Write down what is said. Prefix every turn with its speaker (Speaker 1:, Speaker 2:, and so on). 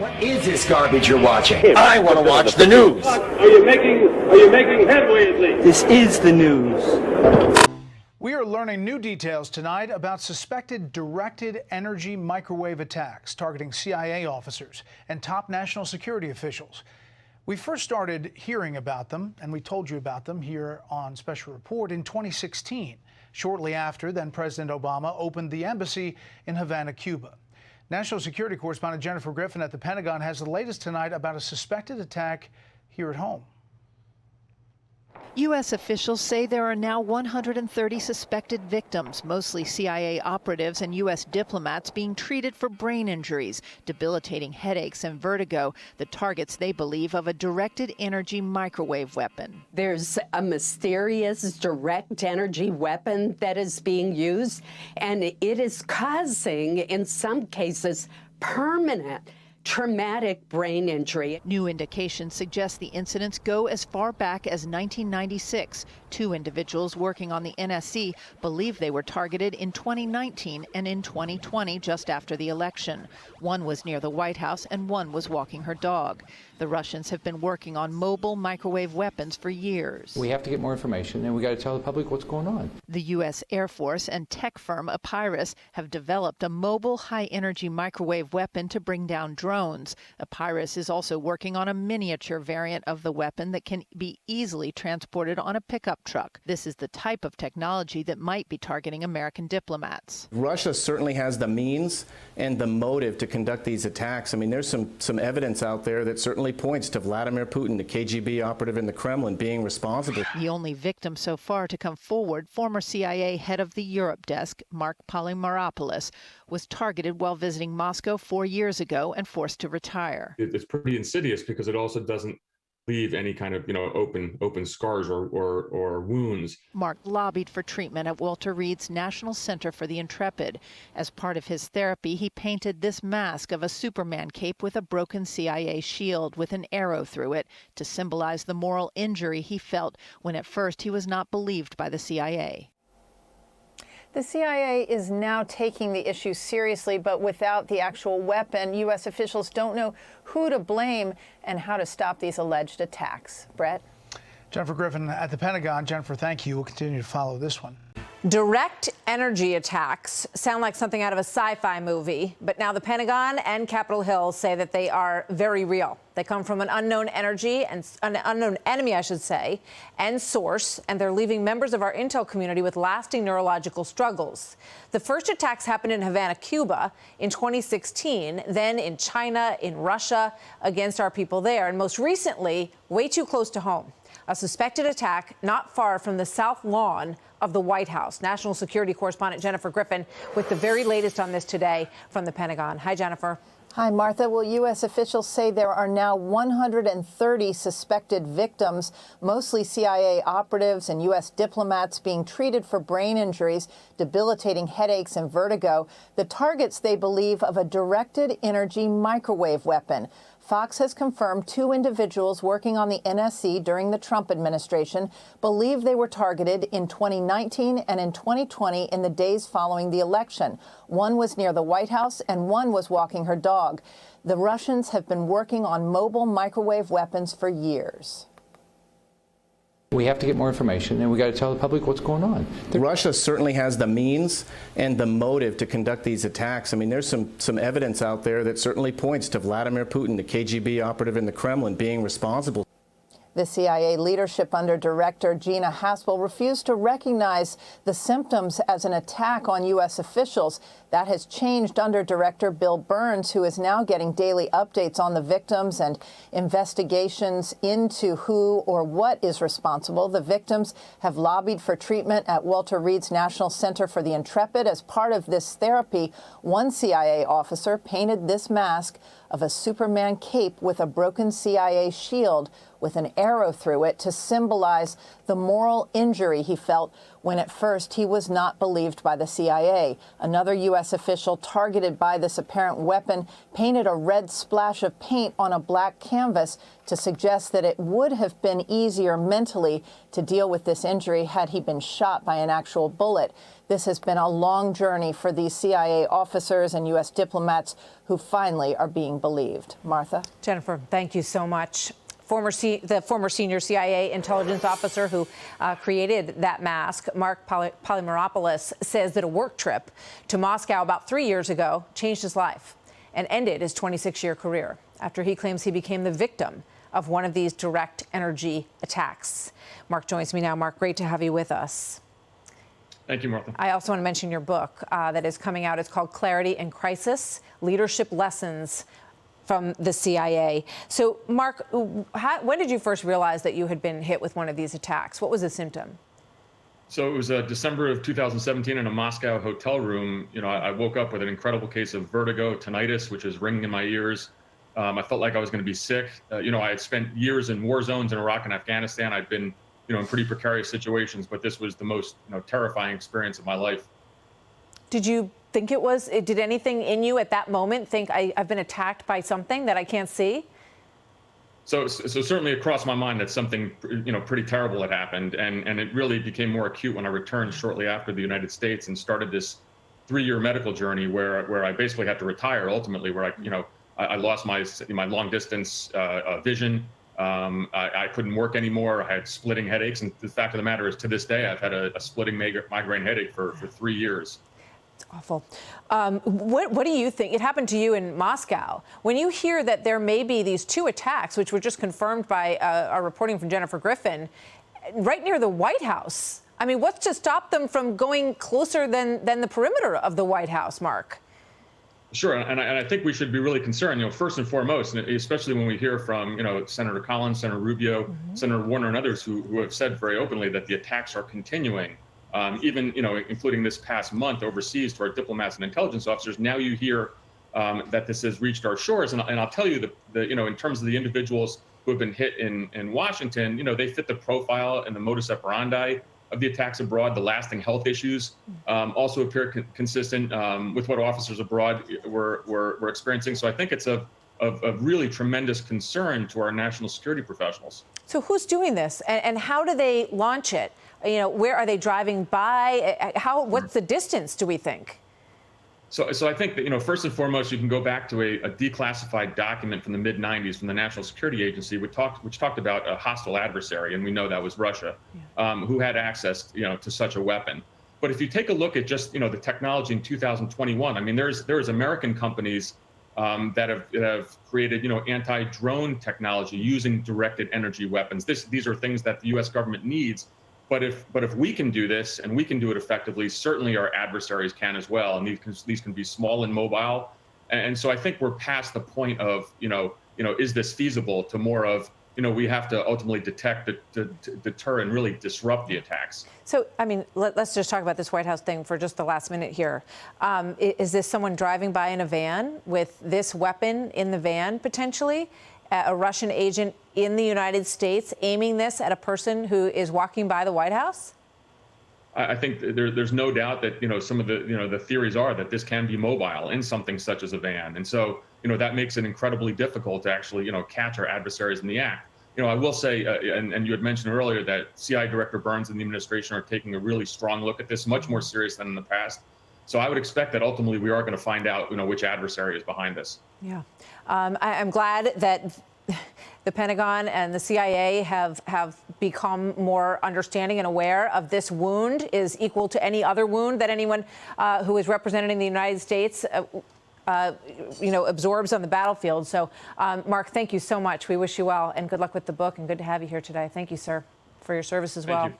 Speaker 1: What is this garbage you're watching? I want to watch the news.
Speaker 2: Are you making headway at least?
Speaker 1: This is the news.
Speaker 3: We are learning new details tonight about suspected directed energy microwave attacks targeting CIA officers and top national security officials. We first started hearing about them, and we told you about them here on Special Report in 2016, shortly after then President Obama opened the embassy in Havana, Cuba. National security correspondent Jennifer Griffin at the Pentagon has the latest tonight about a suspected attack here at home.
Speaker 4: U.S. officials say there are now 130 suspected victims, mostly CIA operatives and U.S. diplomats being treated for brain injuries, debilitating headaches and vertigo, the targets they believe of a directed energy microwave weapon.
Speaker 5: There's a mysterious direct energy weapon that is being used, and it is causing, in some cases, permanent traumatic brain injury.
Speaker 4: New indications suggest the incidents go as far back as 1996. Two individuals working on the NSC believe they were targeted in 2019 and in 2020, just after the election. One was near the White House and one was walking her dog. The Russians have been working on mobile microwave weapons for years.
Speaker 6: We have to get more information, and we got to tell the public what's going on.
Speaker 4: The U.S. Air Force and tech firm Epirus have developed a mobile high-energy microwave weapon to bring down drones. Epirus is also working on a miniature variant of the weapon that can be easily transported on a pickup truck. This is the type of technology that might be targeting American diplomats.
Speaker 7: Russia certainly has the means and the motive to conduct these attacks. I mean, there's some evidence out there that certainly points to Vladimir Putin, the KGB operative in the Kremlin, being responsible.
Speaker 4: The only victim so far to come forward, former CIA head of the Europe desk, Mark Polymeropoulos, was targeted while visiting Moscow 4 years ago and forced to retire.
Speaker 8: It's pretty insidious because it also doesn't leave any kind of, open scars or wounds.
Speaker 4: Mark lobbied for treatment at Walter Reed's National Center for the Intrepid. As part of his therapy, he painted this mask of a Superman cape with a broken CIA shield with an arrow through it to symbolize the moral injury he felt when at first he was not believed by the CIA.
Speaker 9: The CIA is now taking the issue seriously, but without the actual weapon, U.S. officials don't know who to blame and how to stop these alleged attacks. Brett?
Speaker 3: Jennifer Griffin at the Pentagon. Jennifer, thank you. We'll continue to follow this one.
Speaker 10: Direct energy attacks sound like something out of a sci-fi movie, but now the Pentagon and Capitol Hill say that they are very real. They come from an unknown enemy, I should say, and source, and they're leaving members of our intel community with lasting neurological struggles. The first attacks happened in Havana, Cuba in 2016, then in China, in Russia, against our people there, and most recently, way too close to home, a suspected attack not far from the South Lawn of the White House. National security correspondent Jennifer Griffin with the very latest on this today from the Pentagon. Hi, Jennifer.
Speaker 9: Hi, Martha. Well, U.S. officials say there are now 130 suspected victims, mostly CIA operatives and U.S. diplomats being treated for brain injuries, debilitating headaches and vertigo, the targets they believe of a directed energy microwave weapon. Fox has confirmed two individuals working on the NSC during the Trump administration believe they were targeted in 2019 and in 2020 in the days following the election. One was near the White House and one was walking her dog. The Russians have been working on mobile microwave weapons for years.
Speaker 6: We have to get more information, and we got to tell the public what's going on.
Speaker 7: Russia certainly has the means and the motive to conduct these attacks. I mean, there's some evidence out there that certainly points to Vladimir Putin, the KGB operative in the Kremlin, being responsible.
Speaker 9: The CIA leadership under Director Gina Haspel refused to recognize the symptoms as an attack on U.S. officials. That has changed under Director Bill Burns, who is now getting daily updates on the victims and investigations into who or what is responsible. The victims have lobbied for treatment at Walter Reed's National Center for the Intrepid. As part of this therapy, one CIA officer painted this mask of a Superman cape with a broken CIA shield with an arrow through it to symbolize the moral injury he felt when at first he was not believed by the CIA. Another U.S. official targeted by this apparent weapon painted a red splash of paint on a black canvas to suggest that it would have been easier mentally to deal with this injury had he been shot by an actual bullet. This has been a long journey for these CIA officers and U.S. diplomats who finally are being believed. Martha?
Speaker 10: Jennifer, thank you so much. The former senior CIA intelligence officer who created that mask, Mark Polymeropoulos, says that a work trip to Moscow about 3 years ago changed his life and ended his 26-year career after he claims he became the victim of one of these direct energy attacks. Mark joins me now. Mark, great to have you with us.
Speaker 8: Thank you, Martha.
Speaker 10: I also want to mention your book that is coming out. It's called Clarity in Crisis: Leadership Lessons from the CIA. So, Mark, when did you first realize that you had been hit with one of these attacks? What was the symptom?
Speaker 8: So it was December of 2017 in a Moscow hotel room. I woke up with an incredible case of vertigo, tinnitus, which is ringing in my ears. I felt like I was going to be sick. I had spent years in war zones in Iraq and Afghanistan. I'd been, in pretty precarious situations, but this was the most, terrifying experience of my life.
Speaker 10: Did you think did anything in you at that moment think I've been attacked by something that I can't see?
Speaker 8: So certainly it crossed my mind that something, pretty terrible had happened. And it really became more acute when I returned shortly after the United States and started this 3-year medical journey where I basically had to retire ultimately, where I lost my long distance vision. I couldn't work anymore. I had splitting headaches. And the fact of the matter is, to this day, I've had a splitting migraine headache for 3 years.
Speaker 10: It's awful. What do you think? It happened to you in Moscow. When you hear that there may be these 2 attacks, which were just confirmed by our reporting from Jennifer Griffin, right near the White House, I mean, what's to stop them from going closer than the perimeter of the White House, Mark?
Speaker 8: Sure, and I think we should be really concerned, first and foremost, and especially when we hear from, Senator Collins, Senator Rubio, Senator Warner, and others who have said very openly that the attacks are continuing, even, including this past month overseas to our diplomats and intelligence officers. Now you hear that this has reached our shores, and I'll tell you in terms of the individuals who have been hit in Washington, they fit the profile and the modus operandi of the attacks abroad. The lasting health issues also appear consistent with what officers abroad were experiencing. So I think it's of really tremendous concern to our national security professionals. So
Speaker 10: who's doing this, and how do they launch it? Where are they driving by? What's the distance, do we think?
Speaker 8: So I think that, first and foremost, you can go back to a declassified document from the mid-'90s from the National Security Agency, which talked about a hostile adversary, and we know that was Russia, who had access, to such a weapon. But if you take a look at just, the technology in 2021, I mean, there's American companies that have created, anti-drone technology using directed energy weapons. These are things that the U.S. government needs. But if we can do this and we can do it effectively, certainly our adversaries can as well. And these can be small and mobile. And so I think we're past the point of, is this feasible, to more of, we have to ultimately detect, deter, and really disrupt the attacks.
Speaker 10: So, I mean, let's just talk about this White House thing for just the last minute here. Is this someone driving by in a van with this weapon in the van, potentially? A Russian agent in the United States aiming this at a person who is walking by the White House?
Speaker 8: I think there's no doubt that, some of the theories are that this can be mobile in something such as a van. And so, that makes it incredibly difficult to actually, catch our adversaries in the act. I will say, and you had mentioned earlier, that CIA Director Burns and the administration are taking a really strong look at this, much more serious than in the past. So I would expect that ultimately we are going to find out, which adversary is behind this.
Speaker 10: Yeah. I'm glad that the Pentagon and the CIA have become more understanding and aware of this wound is equal to any other wound that anyone who is represented in the United States, absorbs on the battlefield. So, Mark, thank you so much. We wish you well and good luck with the book, and good to have you here today. Thank you, sir, for your service as well.
Speaker 8: Thank you.